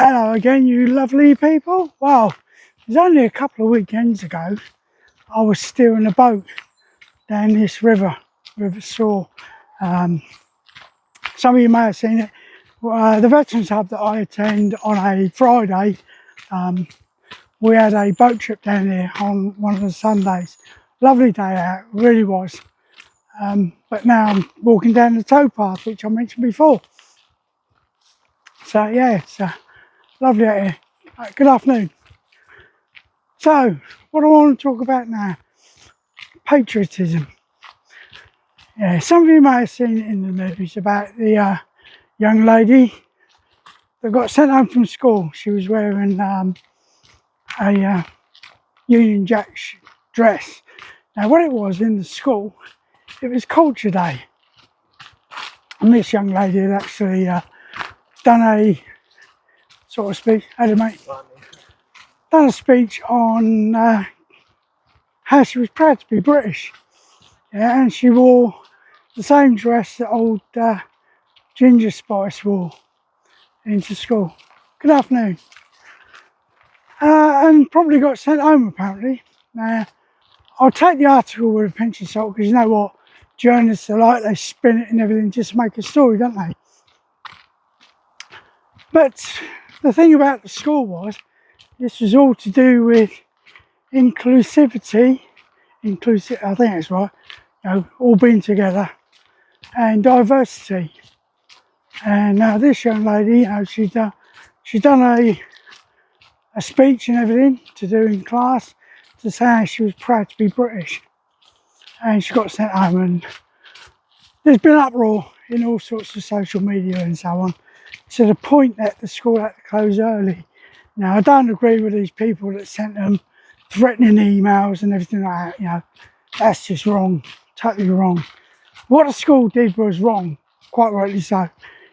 Hello again, you lovely people. Well, it was only a couple of weekends ago I was steering a boat down this River Soar. Some of you may have seen it. The Veterans Hub that I attend on a Friday, we had a boat trip down there on one of the Sundays. Lovely day out, really was. But now I'm walking down the towpath, which I mentioned before. So yeah, it's lovely out here. Good afternoon. So, what I want to talk about now, patriotism. Yeah, some of you may have seen it in the news about the young lady that got sent home from school. She was wearing a Union Jack dress. Now, what it was in the school, it was Culture Day. And this young lady had actually done a sort of speech, done a speech on how she was proud to be British. Yeah, and she wore the same dress that old Ginger Spice wore into school. Good afternoon. And probably got sent home apparently. Now, I'll take the article with a pinch of salt because you know what journalists are like, they spin it and everything just to make a story, don't they? But the thing about the school was, this was all to do with inclusivity, I think that's right, you know, all being together, and diversity. And now this young lady, you know, she'd done a speech and everything to do in class to say how she was proud to be British. And she got sent home, and there's been uproar in all sorts of social media and so on, to the point that the school had to close early. Now, I don't agree with these people that sent them threatening emails and everything like that, you know. That's just wrong, totally wrong. What the school did was wrong, quite rightly so.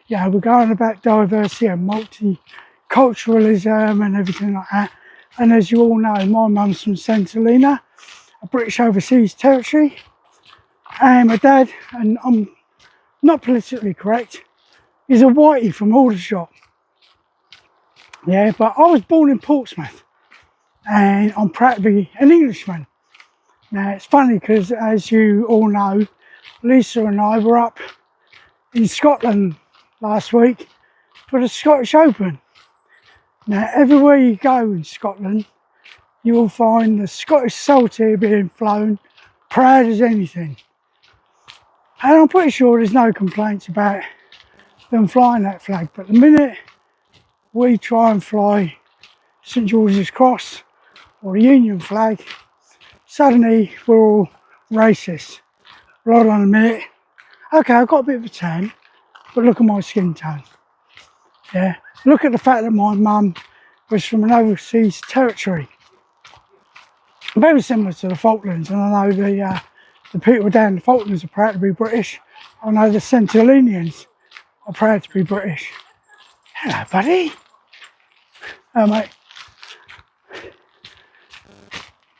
Yeah, we're going about diversity and multiculturalism and everything like that. And as you all know, my mum's from St Helena, a British overseas territory. And my dad, and I'm not politically correct, is a whitey from Aldershot. Yeah, but I was born in Portsmouth and I'm proud to be an Englishman. Now, it's funny because, as you all know, Lisa and I were up in Scotland last week for the Scottish Open. Now, everywhere you go in Scotland, you will find the Scottish saltire being flown, proud as anything. And I'm pretty sure there's no complaints about them flying that flag. But the minute we try and fly St George's Cross or the Union flag, suddenly we're all racist. Hold on a minute. Okay, I've got a bit of a tan, but look at my skin tone. Yeah, look at the fact that my mum was from an overseas territory. Very similar to the Falklands, and I know the people down the Falklands are proud to be British. I know the St Helenians are proud to be British. Hello, buddy. Oh, mate.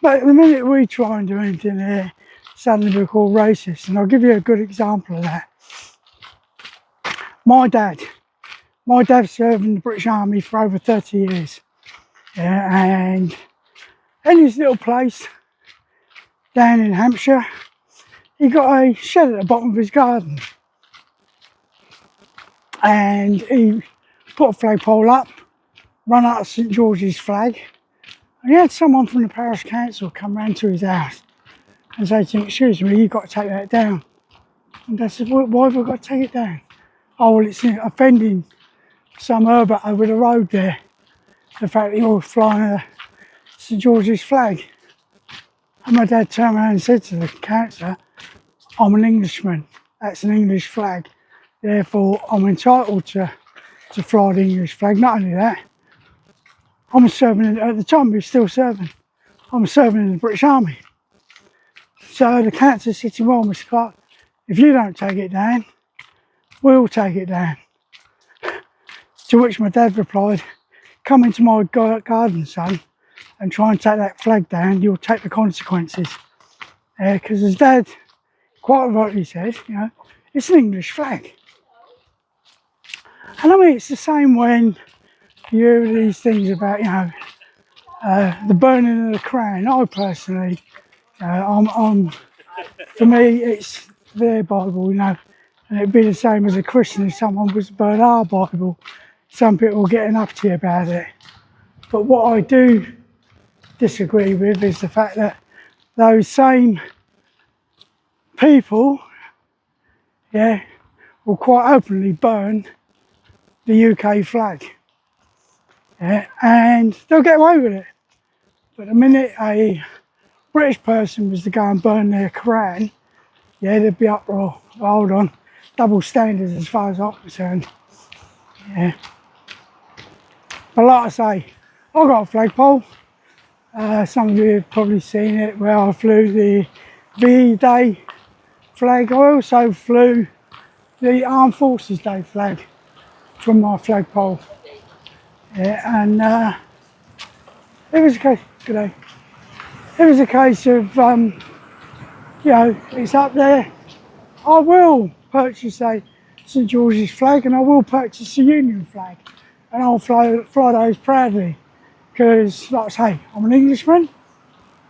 But the minute we try and do anything here, suddenly we're called racist. And I'll give you a good example of that. My dad served in the British Army for over 30 years. Yeah, and in his little place down in Hampshire, he got a shed at the bottom of his garden. And he put a flagpole up, run out of St George's flag, and he had someone from the parish council come round to his house and say to him, "Excuse me, you've got to take that down." And Dad said, "Why have I got to take it down?" "Oh, well, it's offending some Herbert over the road there, the fact that you're flying a St George's flag." And my dad turned around and said to the councillor, "I'm an Englishman, that's an English flag, therefore I'm entitled to fly the English flag. Not only that, I'm serving, at the time he was still serving, I'm serving in the British Army." So the councillor said to him, "Well, Mr Clark, if you don't take it down, we'll take it down." To which my dad replied, "Come into my garden, son, and try and take that flag down, you'll take the consequences." Because his dad quite rightly said, you know, it's an English flag. And I mean, it's the same when you hear these things about, you know, the burning of the Quran. I personally, for me, it's their Bible, you know, and it'd be the same as a Christian if someone was to burn our Bible. Some people are getting up to you about it. But what I do disagree with is the fact that those same people, yeah, will quite openly burn the UK flag, yeah, and they'll get away with it. But the minute a British person was to go and burn their Quran, yeah, there'd be uproar. Hold on, double standards as far as I'm concerned. Yeah. But like I say, I got a flagpole. Some of you have probably seen it where I flew the VE Day flag. I also flew the Armed Forces Day flag from my flagpole. Yeah, and it was a case. Good day. It was a case of, you know, it's up there. I will purchase a St George's flag, and I will purchase a Union flag, and I'll fly those proudly. Because, like I say, I'm an Englishman.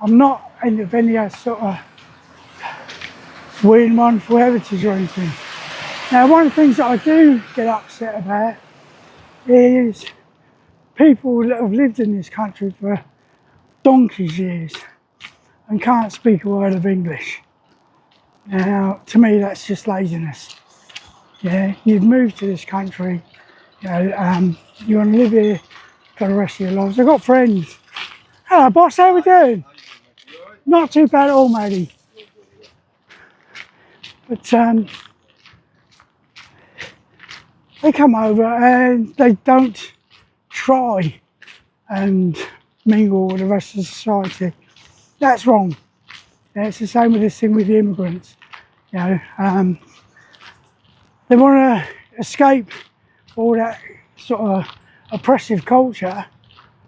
I'm not into any sort of weird one for heritage or anything. Now, one of the things that I do get upset about is people that have lived in this country for donkey's years and can't speak a word of English. Now, to me, that's just laziness. Yeah, you've moved to this country, you know, you want to live here for the rest of your lives. I've got friends. Hello, boss, how we doing? Not too bad at all, matey. But they come over and they don't try and mingle with the rest of society. That's wrong. Yeah, it's the same with this thing with the immigrants. You know, they want to escape all that sort of oppressive culture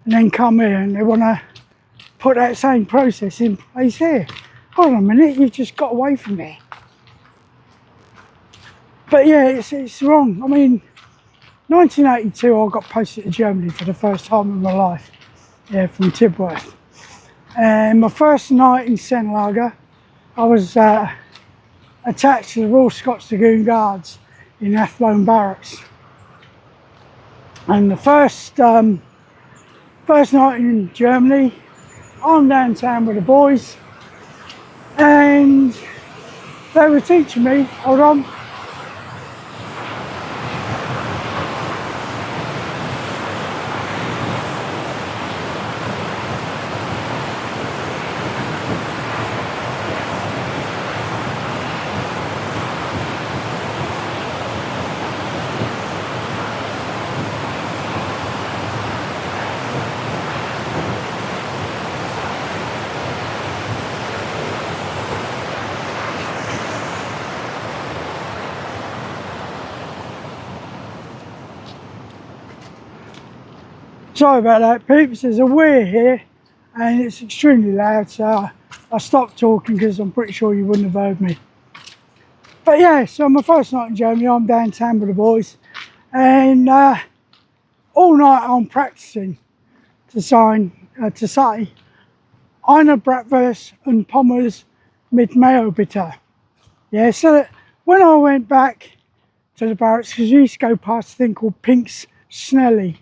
and then come here and they want to put that same process in place here. Hold on a minute, you've just got away from there. But yeah, it's wrong. I mean, 1982 I got posted to Germany for the first time in my life, yeah, from Tidworth. And my first night in Senlager, I was attached to the Royal Scots Dragoon Guards in Athlone Barracks. And the first night in Germany, I'm downtown with the boys, and they were teaching me, hold on, sorry about that, peeps. There's a weir here and it's extremely loud, so I stopped talking because I'm pretty sure you wouldn't have heard me. But yeah, so my first night in Germany, I'm downtown with the boys, and all night I'm practicing to say Eine Bratwurst und Pommes mit Mayo bitte. Yeah, so that when I went back to the barracks, because we used to go past a thing called Pink's Snelly,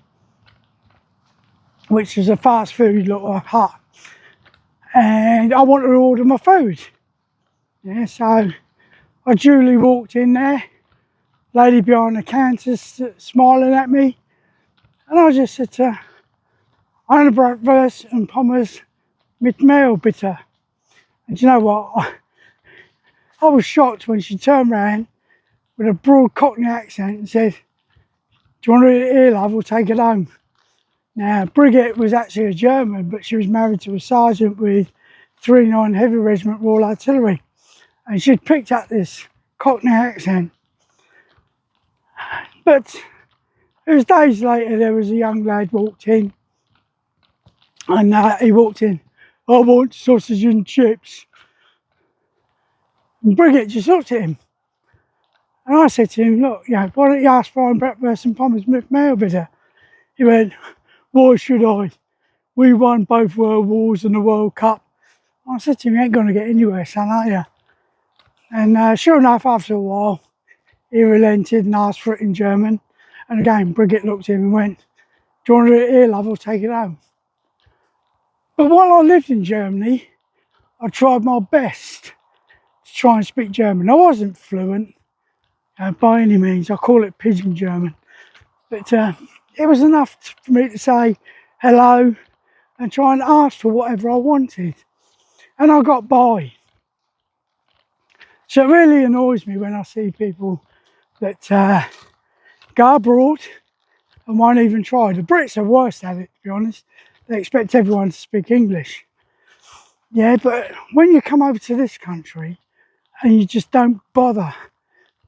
which is a fast food little hut, and I wanted to order my food. Yeah, so I duly walked in there, lady behind the counter smiling at me, and I just said to her, Eine Bratwurst und Pommes mit Mayo bitte. And you know what? I was shocked when she turned around with a broad Cockney accent and said, do you want to eat it here, love, or take it home? Now, Brigette was actually a German, but she was married to a sergeant with 39 Heavy Regiment Royal Artillery. And she'd picked up this Cockney accent. But it was days later, there was a young lad walked in. And he walked in, I want sausage and chips. And Brigette just looked at him. And I said to him, look, you know, why don't you ask for Eine Bratwurst and Pommes mit Mayo bitte? He went, why should I? We won both World Wars and the World Cup. I said to him, you ain't going to get anywhere, son, are you? And sure enough, after a while, he relented and asked for it in German. And again, Brigette looked at him and went, do you want to do it here, love, or take it home? But while I lived in Germany, I tried my best to try and speak German. I wasn't fluent by any means. I call it pidgin German. But it was enough for me to say hello and try and ask for whatever I wanted. And I got by. So it really annoys me when I see people that go abroad and won't even try. The Brits are worse at it, to be honest. They expect everyone to speak English. Yeah, but when you come over to this country and you just don't bother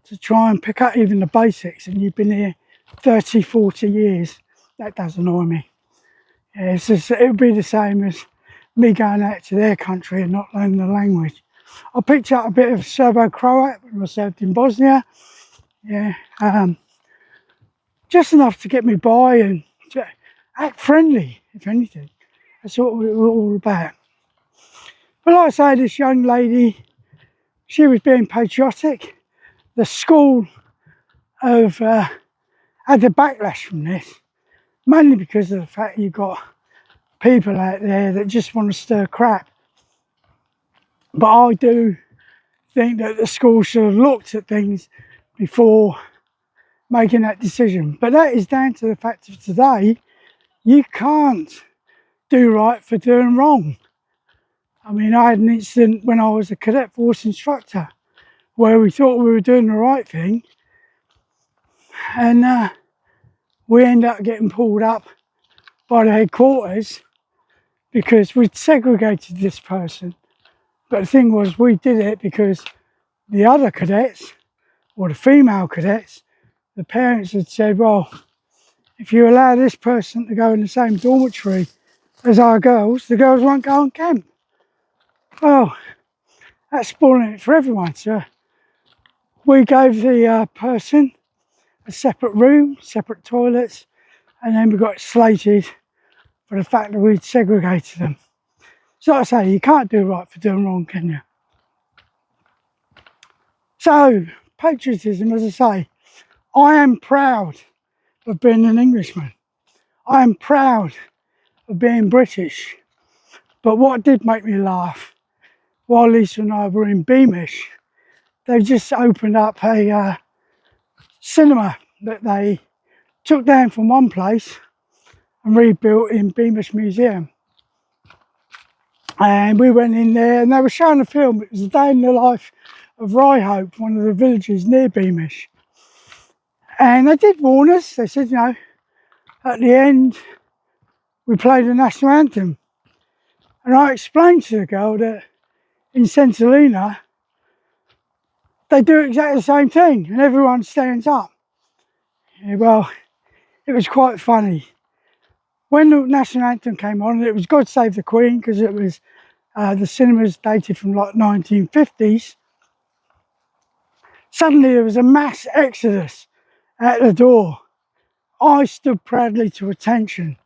to try and pick up even the basics, and you've been here 30, 40 years, that does annoy me. Yeah, it would be the same as me going out to their country and not learning the language. I picked up a bit of Serbo-Croat when I served in Bosnia. Yeah, just enough to get me by and to act friendly, if anything. That's what we were all about. But like I say, this young lady, she was being patriotic. The school have had a backlash from this, mainly because of the fact you've got people out there that just want to stir crap. But I do think that the school should have looked at things before making that decision. But that is down to the fact of today, you can't do right for doing wrong. I mean, I had an incident when I was a cadet force instructor where we thought we were doing the right thing, and we ended up getting pulled up by the headquarters because we'd segregated this person. But the thing was, we did it because the other cadets, or the female cadets, the parents had said, well, if you allow this person to go in the same dormitory as our girls, the girls won't go on camp. Well, that's spoiling it for everyone. So we gave the person a separate room, separate toilets, and then we got slated for the fact that we'd segregated them. So like I say, you can't do right for doing wrong, can you? So, patriotism, as I say, I am proud of being an Englishman. I am proud of being British. But what did make me laugh, while Lisa and I were in Beamish, they just opened up a cinema that they took down from one place and rebuilt in Beamish Museum. And we went in there and they were showing a film. It was a day in the life of Ryhope, one of the villages near Beamish. And they did warn us. They said, you know, at the end, we played the national anthem. And I explained to the girl that in St Helena, they do exactly the same thing and everyone stands up. Yeah, well, it was quite funny. When the national anthem came on, it was God Save the Queen, because it was the cinemas dated from like 1950s. Suddenly there was a mass exodus at the door. I stood proudly to attention.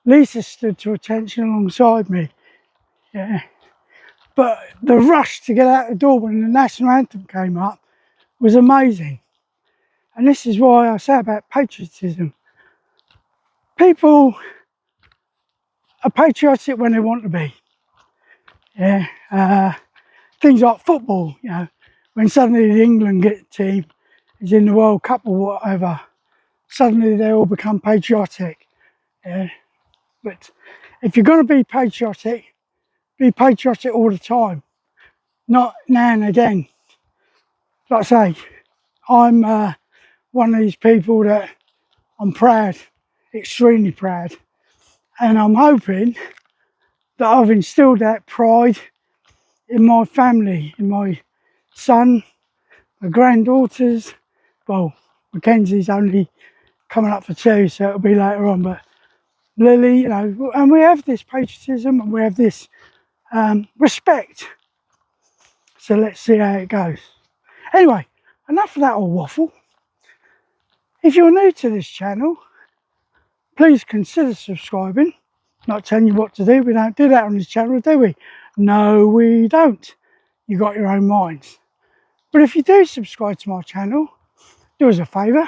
Lisa stood to attention alongside me. Yeah. But the rush to get out the door when the national anthem came up was amazing. And this is why I say about patriotism. People are patriotic when they want to be. Yeah. Things like football, you know, when suddenly the England team is in the World Cup or whatever, suddenly they all become patriotic. Yeah. But if you're going to be patriotic all the time, not now and again. Like I say, I'm one of these people that I'm proud, extremely proud, and I'm hoping that I've instilled that pride in my family, in my son, my granddaughters. Well, Mackenzie's only coming up for 2, so it'll be later on, but Lily, you know, and we have this patriotism and we have this respect. So let's see how it goes. Anyway, enough of that old waffle. If you're new to this channel, please consider subscribing. Not telling you what to do. We don't do that on this channel, do we? No, we don't. You got your own minds. But if you do subscribe to my channel, do us a favour.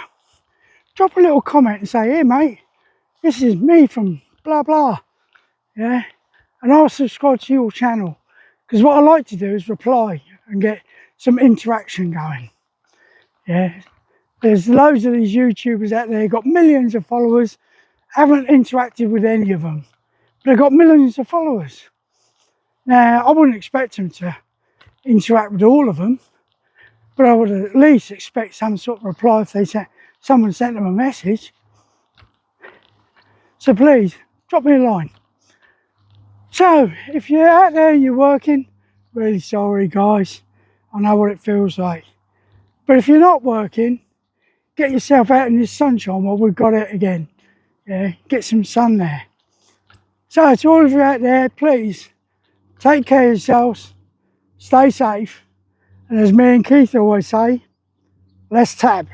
Drop a little comment and say, hey mate, this is me from blah blah. Yeah. And I'll subscribe to your channel. Because what I like to do is reply and get some interaction going. Yeah. There's loads of these YouTubers out there, got millions of followers, haven't interacted with any of them. But they've got millions of followers. Now, I wouldn't expect them to interact with all of them, but I would at least expect some sort of reply if someone sent them a message. So please, drop me a line. So, if you're out there and you're working, really sorry guys, I know what it feels like. But if you're not working, get yourself out in this sunshine while we've got it again. Yeah, get some sun there. So to all of you out there, please take care of yourselves, stay safe, and as me and Keith always say, let's tab.